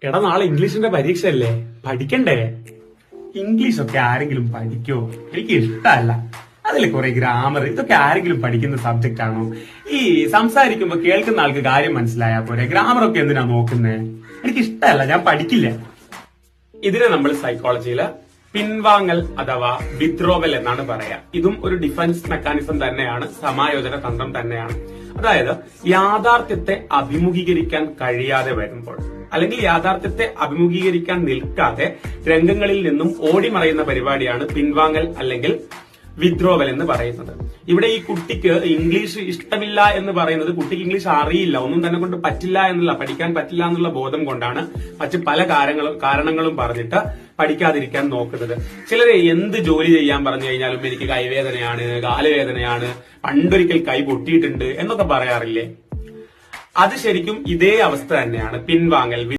എടാ നാളെ ഇംഗ്ലീഷിന്റെ പരീക്ഷ അല്ലേ, പഠിക്കണ്ടേ? ഇംഗ്ലീഷ് ഒക്കെ ആരെങ്കിലും പഠിക്കോ? എനിക്ക് ഇഷ്ടമല്ല. അതിൽ കുറെ ഗ്രാമർ, ഇതൊക്കെ ആരെങ്കിലും പഠിക്കുന്ന സബ്ജക്റ്റ് ആണോ? ഈ സംസാരിക്കുമ്പോ കേൾക്കുന്ന ആൾക്ക് കാര്യം മനസ്സിലായാ പോരെ, ഗ്രാമർ ഒക്കെ എന്തിനാ നോക്കുന്നേ? എനിക്ക് ഇഷ്ടമല്ല, ഞാൻ പഠിക്കില്ല. ഇതിനെ നമ്മൾ സൈക്കോളജിയില് പിൻവാങ്ങൽ അഥവാ വിത്ഡ്രോവൽ എന്നാണ് പറയാ. ഇതും ഒരു ഡിഫൻസ് മെക്കാനിസം തന്നെയാണ്, സമായോജന തന്ത്രം തന്നെയാണ്. അതായത് യാഥാർത്ഥ്യത്തെ അഭിമുഖീകരിക്കാൻ കഴിയാതെ വരുമ്പോൾ, അല്ലെങ്കിൽ യാഥാർത്ഥ്യത്തെ അഭിമുഖീകരിക്കാൻ നിൽക്കാതെ രംഗങ്ങളിൽ നിന്നും ഓടിമറയുന്ന പരിപാടിയാണ് പിൻവാങ്ങൽ അല്ലെങ്കിൽ വിത്ഡ്രോവൽ എന്ന് പറയുന്നത്. ഇവിടെ ഈ കുട്ടിക്ക് ഇംഗ്ലീഷ് ഇഷ്ടമില്ല എന്ന് പറയുന്നത് കുട്ടിക്ക് ഇംഗ്ലീഷ് അറിയില്ല, ഒന്നും തന്നെ കൊണ്ട് പറ്റില്ല എന്നുള്ള, പഠിക്കാൻ പറ്റില്ല എന്നുള്ള ബോധം കൊണ്ടാണ് മറ്റ് പല കാരണങ്ങളും പറഞ്ഞിട്ട് പഠിക്കാതിരിക്കാൻ നോക്കുന്നത്. ചിലര് എന്ത് ജോലി ചെയ്യാൻ പറഞ്ഞു കഴിഞ്ഞാലും എനിക്ക് കൈവേദനയാണ്, കാലുവേദനയാണ്, പണ്ടൊരിക്കൽ കൈ പൊട്ടിയിട്ടുണ്ട് എന്നൊക്കെ പറയാറില്ലേ? അത് ശരിക്കും ഇതേ അവസ്ഥ തന്നെയാണ് പിൻവാങ്ങൽ.